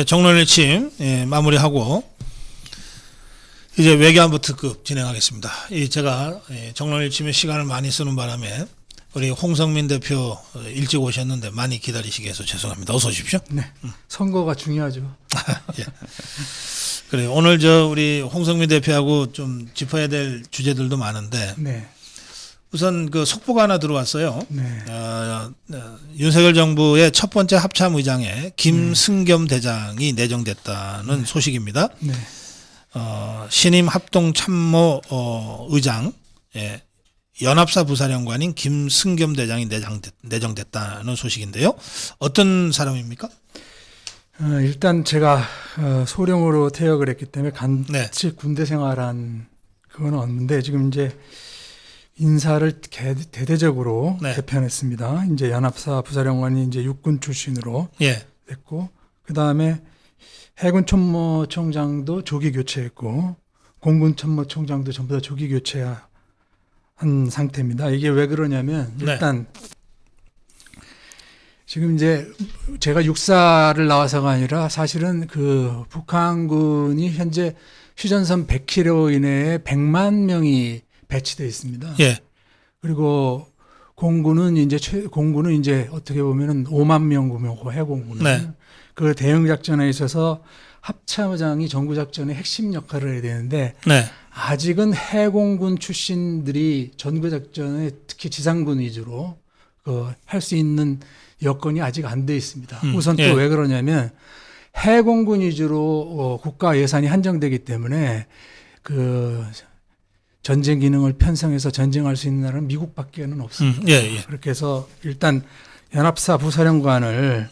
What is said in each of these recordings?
정론일침 마무리하고 이제 외교안보 특급 진행하겠습니다. 제가 정론일침에 시간을 많이 쓰는 바람에 우리 홍성민 대표 일찍 오셨는데 많이 기다리시게 해서 죄송합니다. 어서 오십시오. 네, 선거가 중요하죠. 예. 그래요. 오늘 우리 홍성민 대표하고 좀 짚어야 될 주제들도 많은데 네. 우선 그 속보가 하나 들어왔어요. 네. 윤석열 정부의 첫 번째 합참의장에 김승겸 대장이 내정됐다는 소식입니다. 네. 신임 합동참모 의장, 연합사 부사령관인 김승겸 대장이 내정됐다는 소식인데요. 어떤 사람입니까? 일단 제가 소령으로 퇴역을 했기 때문에 같이 네. 군대 생활한 그건 없는데 지금 이제 인사를 대대적으로 네. 개편했습니다. 이제 연합사 부사령관이 이제 육군 출신으로 예. 됐고, 그 다음에 해군 참모총장도 조기 교체했고, 공군 참모총장도 전부 다 조기 교체한 상태입니다. 이게 왜 그러냐면 일단 지금 이제 제가 육사를 나와서가 아니라 사실은 그 북한군이 현재 휴전선 100km 이내에 100만 명이 배치되어 있습니다. 예. 그리고 공군은 이제 어떻게 보면은 5만 명 구매고 해공군은 네. 그 대응 작전에 있어서 합참의장이 정부 작전의 핵심 역할을 해야 되는데 네. 아직은 해공군 출신들이 전구 작전에 특히 지상군 위주로 할 수 있는 여건이 아직 안 돼 있습니다. 우선 또 예. 왜 그러냐면 해공군 위주로 국가 예산이 한정되기 때문에 그 전쟁 기능을 편성해서 전쟁할 수 있는 나라는 미국밖에는 없습니다. 예. 그렇게 해서 일단 연합사 부사령관을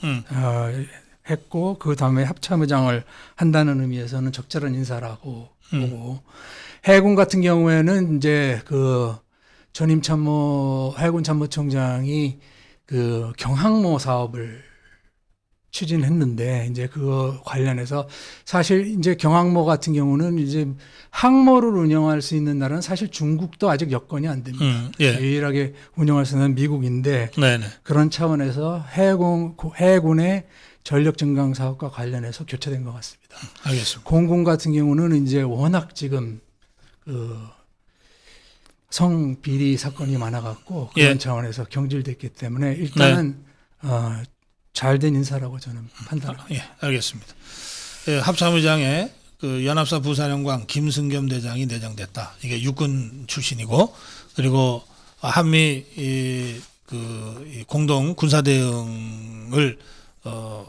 했고 그 다음에 합참의장을 한다는 의미에서는 적절한 인사라고 보고 해군 같은 경우에는 이제 그 전임 해군 참모총장이 그 경항모 사업을 추진했는데 이제 그거 관련해서 사실 이제 경항모 같은 경우는 이제 항모를 운영할 수 있는 나라는 사실 중국도 아직 여건이 안 됩니다. 예. 유일하게 운영할 수 있는 미국인데 네네. 그런 차원에서 해군의 전력 증강 사업과 관련해서 교체된 것 같습니다. 알겠습니다. 공군 같은 경우는 이제 워낙 지금 그 성비리 사건이 많아갖고 그런 차원에서 경질됐기 때문에 일단은 잘된 인사라고 저는 판단합니다. 예, 알겠습니다. 예, 합참의장에 그 연합사 부사령관 김승겸 대장이 내정됐다. 이게 육군 출신이고 그리고 한미 이 공동 군사 대응을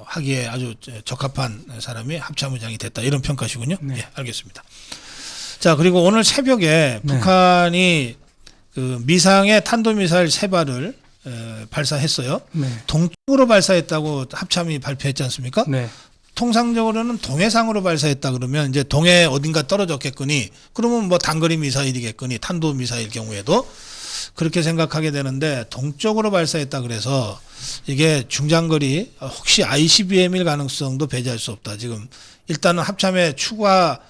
하기에 아주 적합한 사람이 합참의장이 됐다. 이런 평가시군요. 네. 예, 알겠습니다. 자, 그리고 오늘 새벽에 북한이 그 미상의 탄도미사일 3발을 발사했어요. 네. 동쪽으로 발사했다고 합참이 발표했지 않습니까? 네. 통상적으로는 동해상으로 발사했다 그러면 이제 동해 어딘가 떨어졌겠거니 그러면 뭐 단거리 미사일이겠거니 탄도 미사일 경우에도 그렇게 생각하게 되는데 동쪽으로 발사했다 그래서 이게 중장거리 혹시 ICBM일 가능성도 배제할 수 없다. 지금 일단은 합참의 추가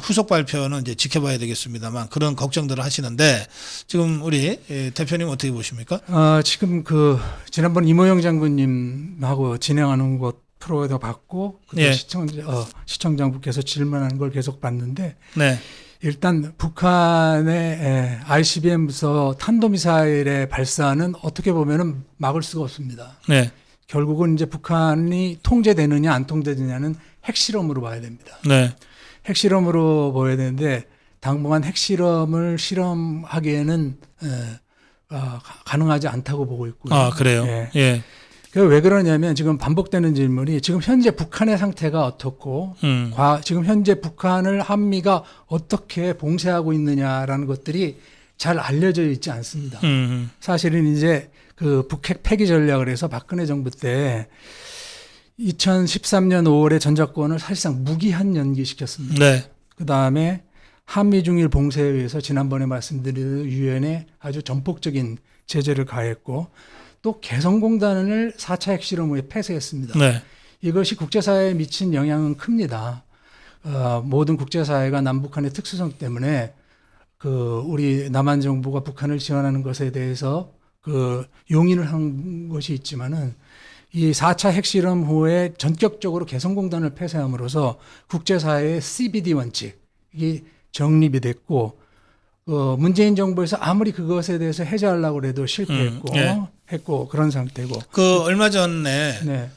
후속 발표는 이제 지켜봐야 되겠습니다만 그런 걱정들을 하시는데 지금 우리 대표님 어떻게 보십니까? 지금 그 지난번 이모영 장군님하고 진행하는 것 프로에도 봤고 예. 시청장분께서 질문하는 걸 계속 봤는데 네. 일단 북한의 ICBM부터 탄도미사일의 발사는 어떻게 보면은 막을 수가 없습니다. 네. 결국은 이제 북한이 통제되느냐 안 통제되느냐는 핵실험으로 봐야 됩니다. 네. 핵실험으로 보여야 되는데 당분간 핵실험을 실험하기에는 가능하지 않다고 보고 있고요. 아, 그래요? 예. 예. 왜 그러냐면 지금 반복되는 질문이 지금 현재 북한의 상태가 어떻고 지금 현재 북한을 한미가 어떻게 봉쇄하고 있느냐라는 것들이 잘 알려져 있지 않습니다. 사실은 이제 그 북핵 폐기 전략을 해서 박근혜 정부 때 2013년 5월에 전작권을 사실상 무기한 연기시켰습니다. 네. 그다음에 한미중일 봉쇄에 의해서 지난번에 말씀드린 유엔에 아주 전폭적인 제재를 가했고 또 개성공단을 4차 핵실험 후에 폐쇄했습니다. 네. 이것이 국제사회에 미친 영향은 큽니다. 모든 국제사회가 남북한의 특수성 때문에 우리 남한 정부가 북한을 지원하는 것에 대해서 용인을 한 것이 있지만은 이 4차 핵실험 후에 전격적으로 개성공단을 폐쇄함으로써 국제사회의 CBD 원칙이 정립이 됐고 문재인 정부에서 아무리 그것에 대해서 해제하려고 해도 실패했고 예. 했고 그런 상태고 그 얼마 전에 네.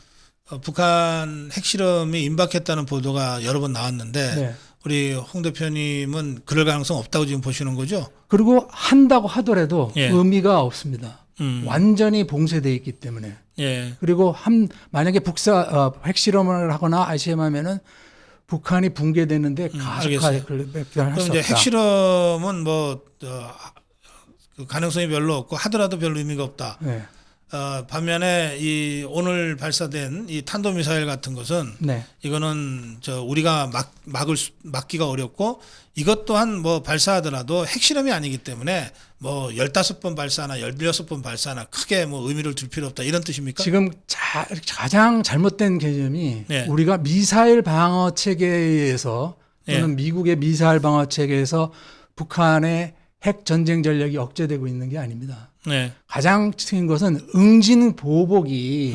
북한 핵실험이 임박했다는 보도가 여러 번 나왔는데 네. 우리 홍 대표님은 그럴 가능성 없다고 지금 보시는 거죠? 그리고 한다고 하더라도 예. 의미가 없습니다. 완전히 봉쇄되어 있기 때문에. 예. 그리고 만약에 핵실험을 하거나 ICBM하면은 북한이 붕괴되는데 가속화할 그럼 수 없다. 이제 핵실험은 그 가능성이 별로 없고 하더라도 별 의미가 없다. 네. 반면에 이 오늘 발사된 이 탄도미사일 같은 것은 네. 이거는 우리가 막기가 어렵고 이것 또한 발사하더라도 핵실험이 아니기 때문에 15번 발사나 16번 발사나 크게 의미를 둘 필요 없다 이런 뜻입니까? 지금 가장 잘못된 개념이 네. 우리가 미사일 방어 체계에서 또는 네. 미국의 미사일 방어 체계에서 북한의 핵 전쟁 전력이 억제되고 있는 게 아닙니다. 네. 가장 큰 것은 응징 보복이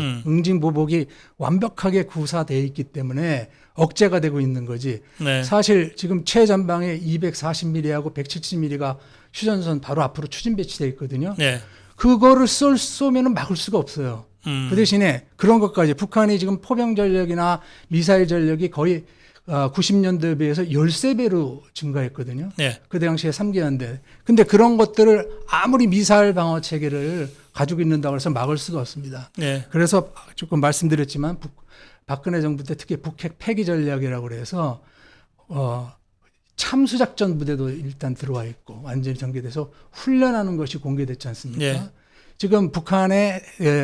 완벽하게 구사되어 있기 때문에 억제가 되고 있는 거지. 네. 사실 지금 최전방에 240mm하고 170mm가 휴전선 바로 앞으로 추진 배치되어 있거든요. 네. 그거를 쏘면은 막을 수가 없어요. 그 대신에 그런 것까지 북한이 지금 포병 전력이나 미사일 전력이 거의 90년도에 비해서 13배로 증가했거든요. 네. 그 당시에 3개였는데. 근데 그런 것들을 아무리 미사일 방어 체계를 가지고 있는다고 해서 막을 수가 없습니다. 네. 그래서 조금 말씀드렸지만 박근혜 정부 때 특히 북핵 폐기 전략이라고 그래서 참수작전 부대도 일단 들어와 있고 완전히 전개돼서 훈련하는 것이 공개됐지 않습니까? 네. 지금 북한의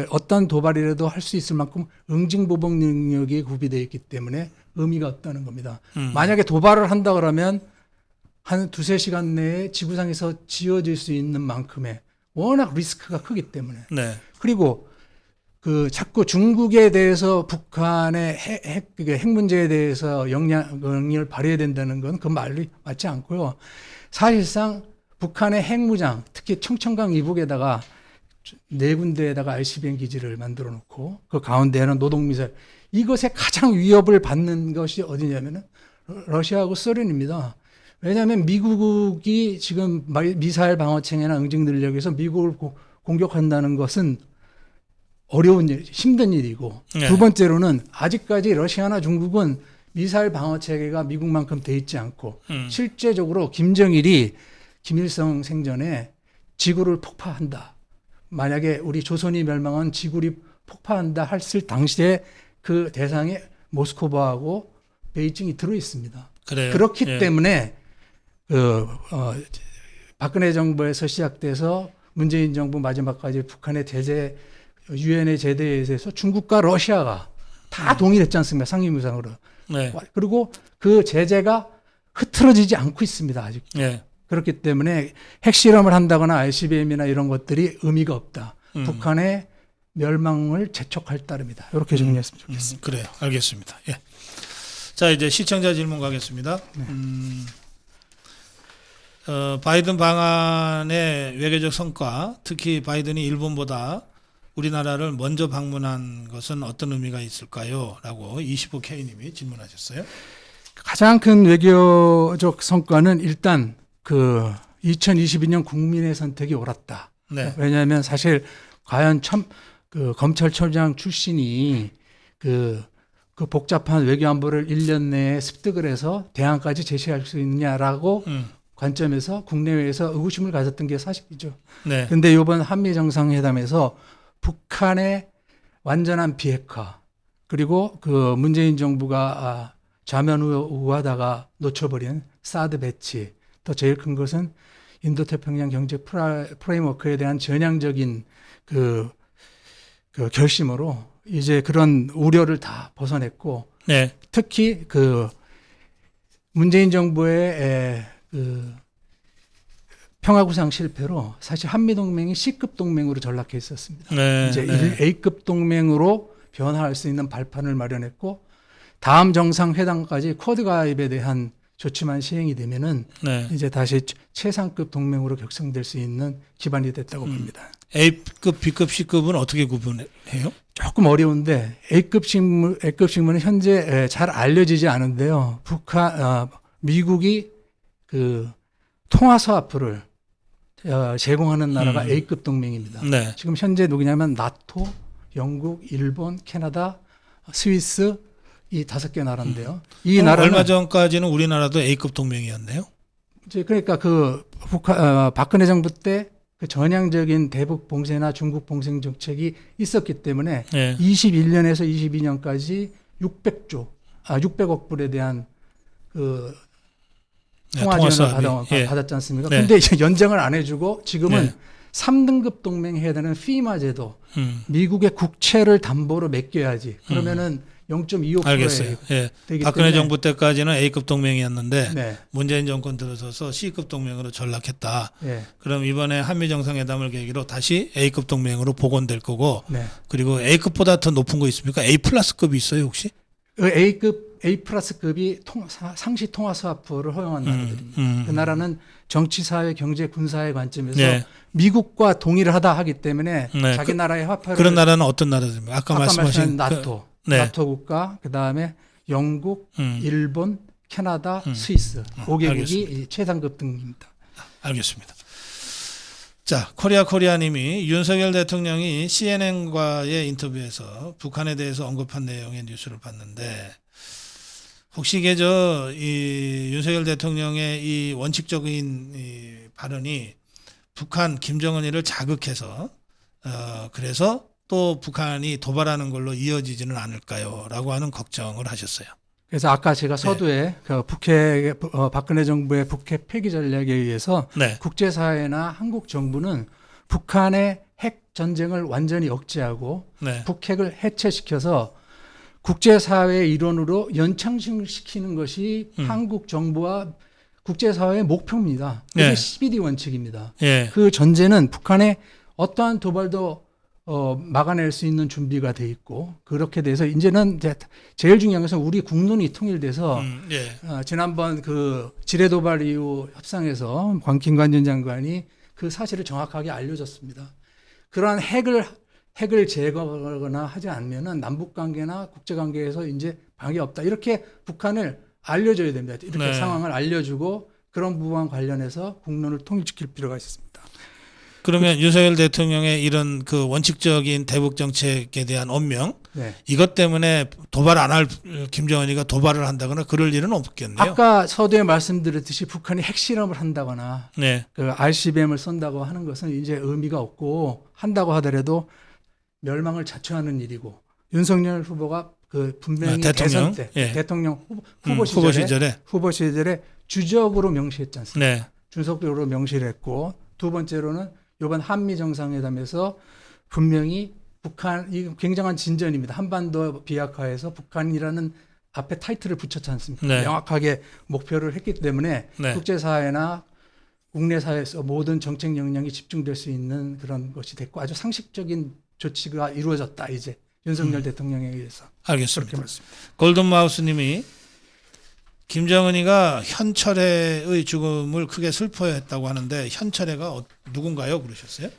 어떤 도발이라도 할 수 있을 만큼 응징보복 능력이 구비되어 있기 때문에 의미가 없다는 겁니다. 만약에 도발을 한다 그러면 한 2-3시간 내에 지구상에서 지어질 수 있는 만큼의 워낙 리스크가 크기 때문에. 네. 그리고 자꾸 중국에 대해서 북한의 핵 문제에 대해서 영향을 발휘해야 된다는 건 그 말이 맞지 않고요. 사실상 북한의 핵무장, 특히 청천강 이북에다가 4군데에다가 ICBM 기지를 만들어 놓고 그 가운데에는 노동미사일, 이것에 가장 위협을 받는 것이 어디냐면은 러시아하고 소련입니다. 왜냐하면 미국이 지금 미사일 방어체계나 응징 능력에서 미국을 공격한다는 것은 어려운 일, 힘든 일이고 네. 두 번째로는 아직까지 러시아나 중국은 미사일 방어체계가 미국만큼 돼 있지 않고 실제적으로 김정일이 김일성 생전에 지구를 폭파한다. 만약에 우리 조선이 멸망한 지구를 폭파한다 했을 당시에 그 대상에 모스크바하고 베이징이 들어 있습니다. 그래요. 그렇기 예. 때문에 박근혜 정부에서 시작돼서 문재인 정부 마지막까지 북한의 제재, 유엔의 제재에 의해서 중국과 러시아가 다 동의했지 않습니까? 상임위상으로. 네. 그리고 그 제재가 흐트러지지 않고 있습니다. 아직. 네. 그렇기 때문에 핵실험을 한다거나 ICBM이나 이런 것들이 의미가 없다. 북한의 멸망을 재촉할 따름이다. 이렇게 정리했으면 좋겠습니다. 그래요. 알겠습니다. 예. 자, 이제 시청자 질문 가겠습니다. 네. 바이든 방안의 외교적 성과, 특히 바이든이 일본보다 우리나라를 먼저 방문한 것은 어떤 의미가 있을까요? 라고 25K님이 질문하셨어요. 가장 큰 외교적 성과는 일단 2022년 국민의 선택이 옳았다. 네. 왜냐하면 사실 과연 검찰총장 출신이 그 복잡한 외교안보를 1년 내에 습득을 해서 대안까지 제시할 수 있느냐라고 관점에서 국내외에서 의구심을 가졌던 게 사실이죠. 네. 그런데 이번 한미 정상회담에서 북한의 완전한 비핵화 그리고 문재인 정부가 좌면우하다가 놓쳐버린 사드 배치, 또 제일 큰 것은 인도태평양 경제 프레임워크에 대한 전향적인 결심으로 이제 그런 우려를 다 벗어냈고, 네. 특히 문재인 정부의 평화구상 실패로 사실 한미동맹이 C급 동맹으로 전락해 있었습니다. 네. 이제 네. A급 동맹으로 변화할 수 있는 발판을 마련했고, 다음 정상회담까지 쿼드 가입에 대한 조치만 시행이 되면은 네. 이제 다시 최상급 동맹으로 격상될 수 있는 기반이 됐다고 봅니다. A급, B급, C급은 어떻게 구분해요? 조금 어려운데 A급 식물은 현재 잘 알려지지 않은데요. 미국이 그 통화서합부를 제공하는 나라가 A급 동맹입니다. 네. 지금 현재 누구냐면 나토, 영국, 일본, 캐나다, 스위스 이 5개 나라인데요. 이 나라는 얼마 전까지는 우리나라도 A급 동맹이었네요. 이제 그러니까 그 박근혜 정부 때 그 전향적인 대북 봉쇄나 중국 봉쇄 정책이 있었기 때문에 네. 21년에서 22년까지 600억 불에 대한 그 통화 지원을 받았지 않습니까? 네. 근데 이제 연장을 안 해주고 지금은 네. 3등급 동맹해야 되는 피마 제도, 미국의 국채를 담보로 맡겨야지. 그러면은 0.25%에 알겠어요. 예. 되기 박근혜 때문에 정부 때까지는 A급 동맹이었는데 네. 문재인 정권 들어서서 C급 동맹으로 전락했다. 네. 그럼 이번에 한미 정상회담을 계기로 다시 A급 동맹으로 복원될 거고, 네. 그리고 A급보다 더 높은 거 있습니까? A 플러스급이 있어요 혹시? 그 A 플러스급이 상시 통화 수합부를 허용한 나라들입니다. 그 나라는 정치, 사회, 경제, 군사의 관점에서 네. 미국과 동의를 하기 때문에 네. 자기 나라의 화폐를 그런 나라는 어떤 나라들입니까? 아까 말씀하신 나토, 네. 나토 국가, 그 다음에 영국, 일본, 캐나다, 스위스 5개국이 알겠습니다. 최상급 등입니다. 알겠습니다. 자, 코리아님이 윤석열 대통령이 CNN과의 인터뷰에서 북한에 대해서 언급한 내용의 뉴스를 봤는데, 혹시 이게 이 윤석열 대통령의 이 원칙적인 이 발언이 북한 김정은이를 자극해서 그래서 또 북한이 도발하는 걸로 이어지지는 않을까요? 라고 하는 걱정을 하셨어요. 그래서 아까 제가 서두에 그 박근혜 정부의 북핵 폐기 전략에 의해서 네. 국제사회나 한국 정부는 북한의 핵 전쟁을 완전히 억제하고 네. 북핵을 해체시켜서 국제사회의 일원으로 연창시키는 것이 한국 정부와 국제사회의 목표입니다. 그게 네. 12D 원칙입니다. 예. 그 전제는 북한의 어떠한 도발도 막아낼 수 있는 준비가 돼 있고, 그렇게 돼서 이제는 이제 제일 중요한 것은 우리 국론이 통일돼서 예. 지난번 그 지뢰 도발 이후 협상에서 김관진 전 장관이 그 사실을 정확하게 알려줬습니다. 그러한 핵을 제거하거나 하지 않으면은 남북 관계나 국제 관계에서 이제 방해 없다. 이렇게 북한을 알려줘야 됩니다. 이렇게 네. 상황을 알려주고 그런 부분과 관련해서 국론을 통일시킬 필요가 있습니다. 그러면 윤석열 대통령의 이런 그 원칙적인 대북 정책에 대한 언명, 네. 이것 때문에 도발 안 할 김정은이가 도발을 한다거나 그럴 일은 없겠네요. 아까 서두에 말씀드렸듯이 북한이 핵실험을 한다거나 네. 그 RCBM을 쏜다고 하는 것은 이제 의미가 없고, 한다고 하더라도 멸망을 자초하는 일이고, 윤석열 후보가 그 분명히 대통령? 대선 때 예. 대통령 후보 시절에 주적으로 명시했지 않습니까? 네. 주석으로 명시를 했고, 두 번째로는 이번 한미 정상회담에서 분명히 이 굉장한 진전입니다. 한반도 비핵화에서 북한이라는 앞에 타이틀을 붙였지 않습니까? 네. 명확하게 목표를 했기 때문에 네. 국제사회나 국내 사회에서 모든 정책 역량이 집중될 수 있는 그런 것이 됐고, 아주 상식적인 조치가 이루어졌다. 이제 윤석열 대통령에 의해서. 알겠습니다. 그렇게 말씀드립니다. 골든마우스님이 김정은이가 현철회의 죽음을 크게 슬퍼했다고 하는데, 현철회가 누군가요? 그러셨어요?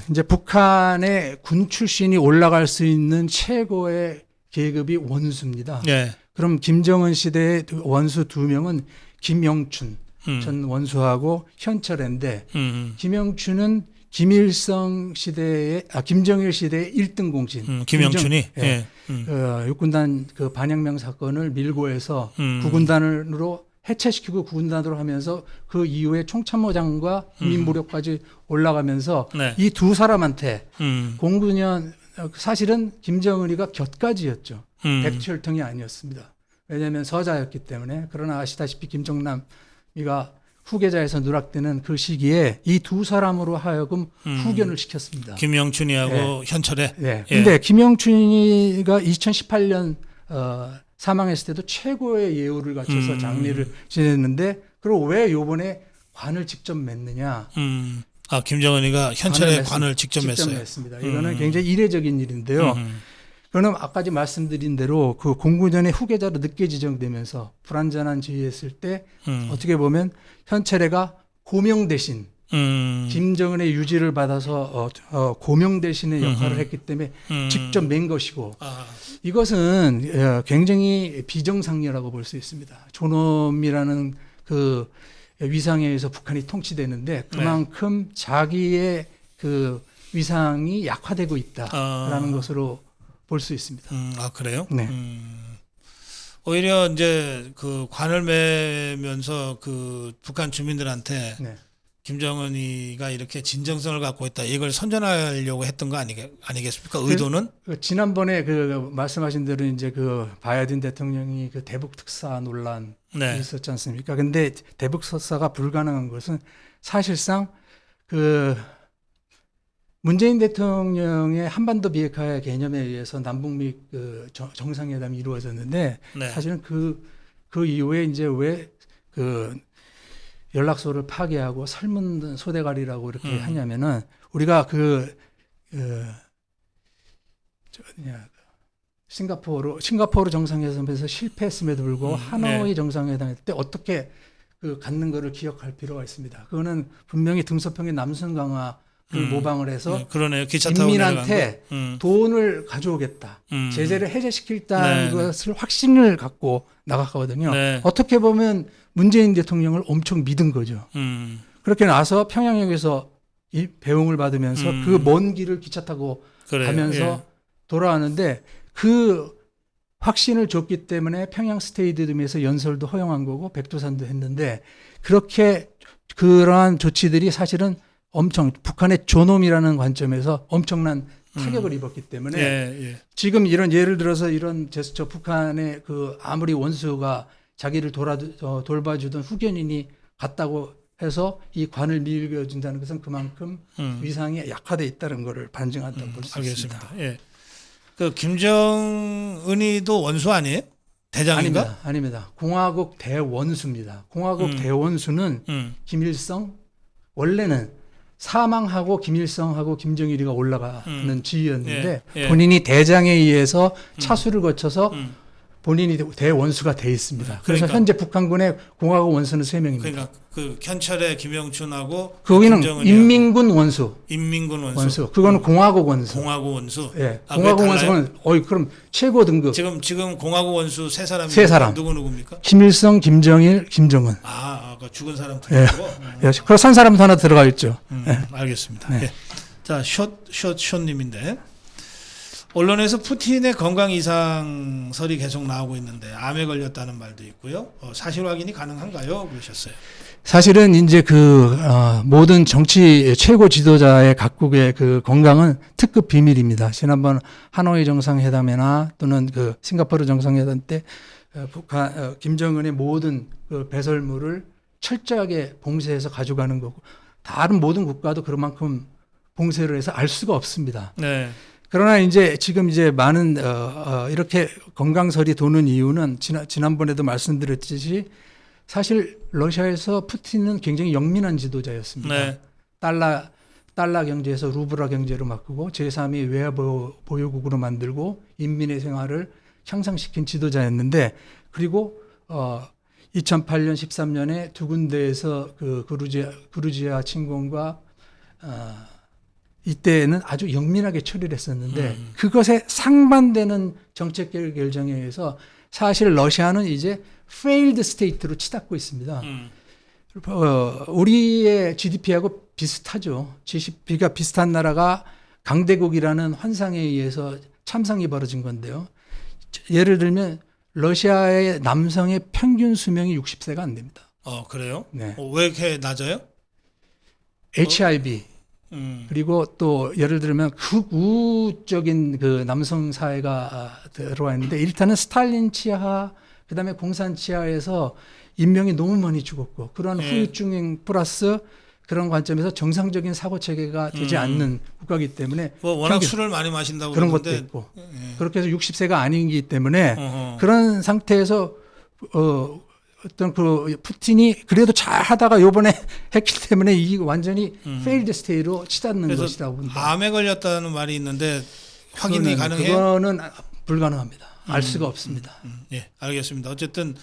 이제 북한의 군 출신이 올라갈 수 있는 최고의 계급이 원수입니다. 네. 그럼 김정은 시대의 원수 2명은 김영춘 전 원수하고 현철회인데, 김영춘은 김정일 시대의 1등 공신. 김영춘이. 예. 육군단 그 반영명 사건을 밀고 해서 9군단으로 해체시키고 9군단으로 하면서 그 이후에 총참모장과 국민무력까지 올라가면서 네. 이 두 사람한테 09년 사실은 김정은이가 곁가지였죠. 백철통이 아니었습니다. 왜냐하면 서자였기 때문에. 그러나 아시다시피 김정남이가 후계자에서 누락되는 그 시기에 이 두 사람으로 하여금 후견을 시켰습니다. 김영춘이하고 현철회. 네. 예. 근데 김영춘이가 2018년 사망했을 때도 최고의 예우를 갖춰서 장례를 지냈는데, 그리고 왜 요번에 관을 직접 맺느냐? 김정은이가 현철회 관을 직접 맺어요. 맺습니다. 이거는 굉장히 이례적인 일인데요. 그는 아까 말씀드린 대로 그 09년에 후계자로 늦게 지정되면서 불완전한 지휘했을 때 어떻게 보면 현철회가 고명 대신 김정은의 유지를 받아서 고명 대신의 역할을 했기 때문에 직접 맨 것이고 이것은 굉장히 비정상이라고 볼 수 있습니다. 존엄이라는 그 위상에 의해서 북한이 통치되는데 그만큼 자기의 그 위상이 약화되고 있다라는 것으로 볼 수 있습니다. 아 그래요? 네. 오히려 이제 그 관을 매면서 그 북한 주민들한테 네. 김정은이가 이렇게 진정성을 갖고 있다 이걸 선전하려고 했던 거 아니겠습니까? 의도는? 지난번에 그 말씀하신 대로 이제 그 바이든 대통령이 그 대북 특사 논란이 네. 있었지 않습니까? 근데 대북 특사가 불가능한 것은 사실상 그 문재인 대통령의 한반도 비핵화의 개념에 의해서 남북미 그 정상회담이 이루어졌는데 네. 사실은 그 이후에 이제 왜 그 연락소를 파괴하고 설문 소대가리라고 이렇게 하냐면은 우리가 싱가포르 정상회담에서 실패했음에도 불구하고 하노이 정상회담 때 어떻게 그 갖는 거를 기억할 필요가 있습니다. 그거는 분명히 등소평의 남선 강화를 모방을 해서 그러네요. 기차 타고 인민한테 돈을 가져오겠다. 제재를 해제시키겠다는 네. 것을 확신을 갖고 나갔거든요. 네. 어떻게 보면 문재인 대통령을 엄청 믿은 거죠. 그렇게 나서 평양역에서 이 배웅을 받으면서 그 먼 길을 기차 타고 그래요. 가면서 예. 돌아왔는데 그 확신을 줬기 때문에 평양 스테디움에서 연설도 허용한 거고 백두산도 했는데 그렇게 그러한 조치들이 사실은 엄청 북한의 존엄이라는 관점에서 엄청난 타격을 입었기 때문에 예. 지금 이런 예를 들어서 이런 제스처 북한의 그 아무리 원수가 자기를 돌봐주던 후견인이 갔다고 해서 이 관을 밀어준다는 것은 그만큼 위상이 약화돼 있다는 것을 반증한다고 볼 수 있습니다. 알겠습니다. 예. 그 김정은이도 원수 아니에요? 대장인가? 아닙니다. 공화국 대원수입니다. 공화국 대원수는 김일성 원래는 사망하고 김일성하고 김정일이가 올라가는 지위였는데 예. 본인이 대장에 의해서 차수를 거쳐서 본인이 대원수가 돼 있습니다. 그래서 그러니까. 현재 북한군의 공화국 원수는 3명입니다. 그러니까 그 현철의 김영춘하고 거기는 김정은이하고 인민군 원수. 인민군 원수. 그거는 공화국 원수. 공화국 원수. 예. 아, 공화국 그게 달라요? 원수는 그럼 최고 등급. 지금 공화국 원수 세 사람이 세 사람. 누구입니까? 김일성, 김정일, 김정은. 그 죽은 사람 예. 들고. 예. 그리고 산 사람도 하나 들어가 있죠. 알겠습니다. 네. 예. 자, 숏님인데 언론에서 푸틴의 건강 이상설이 계속 나오고 있는데 암에 걸렸다는 말도 있고요. 사실 확인이 가능한가요? 그러셨어요. 사실은 이제 모든 정치 최고 지도자의 각국의 그 건강은 특급 비밀입니다. 지난번 하노이 정상회담이나 또는 그 싱가포르 정상회담 때 김정은의 모든 그 배설물을 철저하게 봉쇄해서 가져가는 거고 다른 모든 국가도 그만큼 봉쇄를 해서 알 수가 없습니다. 네. 그러나 지금 많은 이렇게 건강설이 도는 이유는 지난번에도 말씀드렸듯이 사실 러시아에서 푸틴은 굉장히 영민한 지도자였습니다. 네. 달러 경제에서 루블화 경제로 바꾸고 제3의 외화 보유국으로 만들고 인민의 생활을 향상시킨 지도자였는데 그리고 2008년 13년에 두 군데에서 그 그루지아 침공과 이때는 아주 영민하게 처리를 했었는데 그것에 상반되는 정책 결정에 의해서 사실 러시아는 이제 failed state로 치닫고 있습니다. 우리의 GDP하고 비슷하죠. GDP가 비슷한 나라가 강대국이라는 환상에 의해서 참상이 벌어진 건데요. 예를 들면 러시아의 남성의 평균 수명이 60세가 안 됩니다. 그래요? 네. 왜 이렇게 낮아요? HIV 그리고 또 예를 들면 극우적인 그 남성 사회가 들어와 있는데 일단은 스탈린 치하 그다음에 공산 치하에서 인명이 너무 많이 죽었고 그런 후유증 플러스 그런 관점에서 정상적인 사고 체계가 되지 않는 국가이기 때문에 워낙 술을 많이 마신다고 그런 것도 그러는데 있고 그렇게 해서 60세가 아니기 때문에 그런 상태에서 어떤 그 푸틴이 그래도 잘 하다가 요번에 했기 때문에 이 완전히 failed state로 치닫는 것이라고 봅니다. 암에 걸렸다는 말이 있는데 확인이 가능해요? 그거는 불가능합니다. 알 수가 없습니다. 예, 알겠습니다. 어쨌든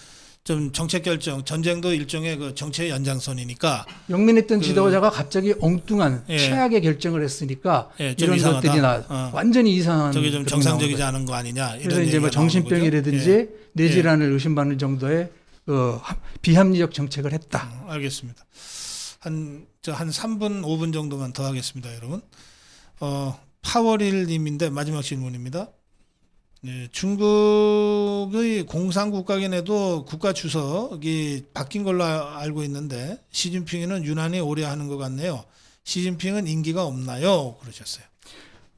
좀 정책 결정, 전쟁도 일종의 그 정치의 연장선이니까 영민했던 지도자가 갑자기 엉뚱한 예. 최악의 결정을 했으니까 예, 좀 이런 이상하다. 것들이 완전히 이상한 저게 좀 그런 정상적이지 나오는 않은 거 아니냐. 거죠. 이런 그래서 이제 얘기가 뭐 정신병이라든지 나오는 거죠. 예. 뇌질환을 의심받는 정도의 비합리적 정책을 했다. 알겠습니다. 한 3분, 5분 정도만 더 하겠습니다, 여러분. 파월일님인데 마지막 질문입니다. 네, 중국의 공산국가긴해도 국가 주석이 바뀐 걸로 알고 있는데 시진핑은 유난히 오래 하는 것 같네요. 시진핑은 인기가 없나요? 그러셨어요.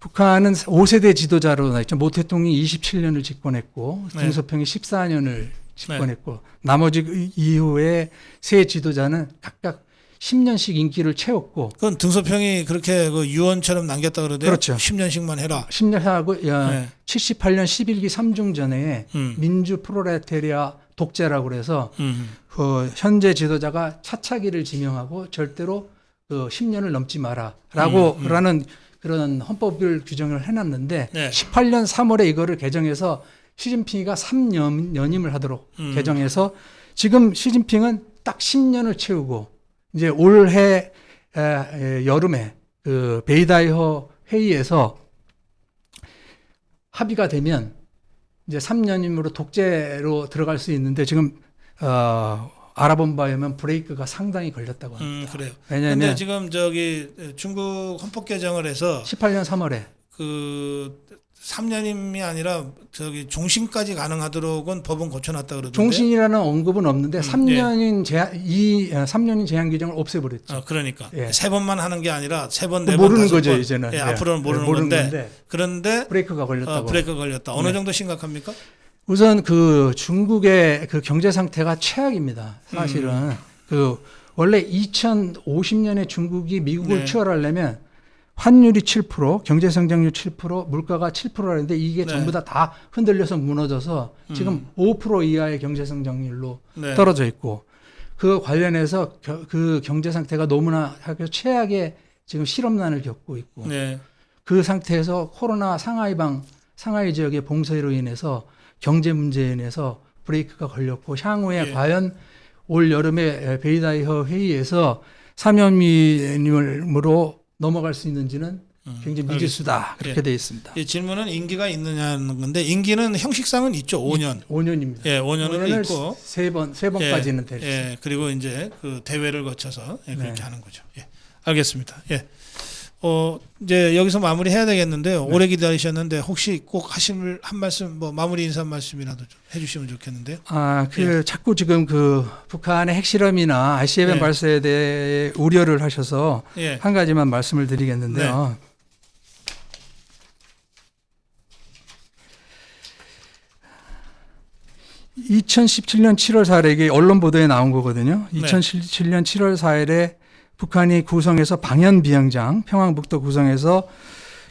북한은 5세대 지도자로 나 있죠. 모 대통령이 27년을 집권했고 네. 등소평이 14년을 집권했고 나머지 이후에 세 지도자는 각각 10년씩 인기를 채웠고 그건 등소평이 그렇게 그 유언처럼 남겼다 그러대요. 그렇죠. 10년씩만 해라. 10년 하고 네. 78년 11기 3중전에 음. 민주 프로레타리아 독재라고 그래서 현재 지도자가 차차기를 지명하고 절대로 10년을 넘지 마라라고 라는 그런 헌법을 규정을 해놨는데 네. 18년 3월에 이거를 개정해서 시진핑이가 3연임을 하도록 개정해서 지금 시진핑은 딱 10년을 채우고 이제 올해 여름에 그 베이다이허 회의에서 합의가 되면 이제 3년임으로 독재로 들어갈 수 있는데 지금 알아본 바에 의하면 브레이크가 상당히 걸렸다고 합니다. 그래요. 왜냐하면 근데 지금 저기 중국 헌법 개정을 해서 18년 3월에 그 3년임이 아니라 저기 종신까지 가능하도록은 법은 고쳐놨다 그러던데. 종신이라는 언급은 없는데 3년인 제한 3년인 제한 규정을 없애버렸죠. 그러니까 예. 3번만 하는 게 아니라 3번, 4번, 모르는 5번. 거죠 이제는. 예, 예. 앞으로는 모르는 건데. 그런데 브레이크가 걸렸다고. 브레이크 걸렸다. 어느 네. 정도 심각합니까? 우선 그 중국의 그 경제 상태가 최악입니다. 사실은 원래 2050년에 중국이 미국을 네. 추월하려면 환율이 7%, 경제 성장률 7%, 물가가 7%라는데 이게 네. 전부 다 흔들려서 무너져서 지금 5% 이하의 경제 성장률로 네. 떨어져 있고 그 관련해서 그 경제 상태가 너무나 최악의 지금 실업난을 겪고 있고 네. 그 상태에서 코로나 상하이 지역의 봉쇄로 인해서 경제 문제에 인해서 브레이크가 걸렸고 향후에 예. 과연 올 여름에 베이다이허 회의에서 3연임으로 넘어갈 수 있는지는 굉장히 미지수다 그렇게 예. 되어 있습니다. 이 질문은 임기가 있느냐는 건데 임기는 형식상은 있죠. 5년. 5년입니다. 예, 5년은 있고 세 번까지는 될 수 있습니다. 예, 그리고 이제 그 대회를 거쳐서 그렇게 네. 하는 거죠. 예. 알겠습니다. 예. 이제 여기서 마무리 해야 되겠는데요. 네. 오래 기다리셨는데 혹시 꼭 하실 한 말씀 뭐 마무리 인사 말씀이라도 좀 해주시면 좋겠는데요. 자꾸 지금 북한의 핵실험이나 ICBM 네. 발사에 대해 우려를 하셔서 예. 한 가지만 말씀을 드리겠는데요. 2017년 7월 4일에 이게 언론 보도에 나온 거거든요. 2017년 7월 4일에 북한이 구성해서 방현 비행장 평안북도 구성해서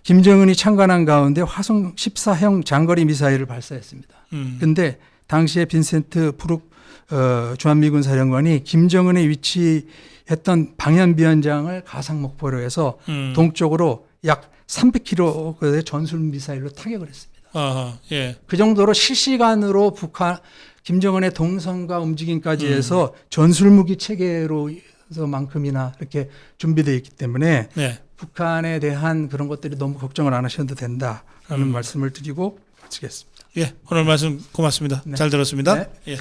김정은이 참관한 가운데 화성 14형 장거리 미사일을 발사했습니다. 근데 당시에 빈센트 브룩 주한미군 사령관이 김정은이 위치했던 방현 비행장을 가상 목표로 해서 동쪽으로 약 300km의 전술 미사일로 타격을 했습니다. 예. 그 정도로 실시간으로 김정은의 동선과 움직임까지 해서 전술무기 체계로서만큼이나 이렇게 준비되어 있기 때문에 네. 북한에 대한 그런 것들이 너무 걱정을 안 하셔도 된다라는 말씀을 드리고 마치겠습니다. 예. 오늘 말씀 고맙습니다. 네. 잘 들었습니다. 네. 예.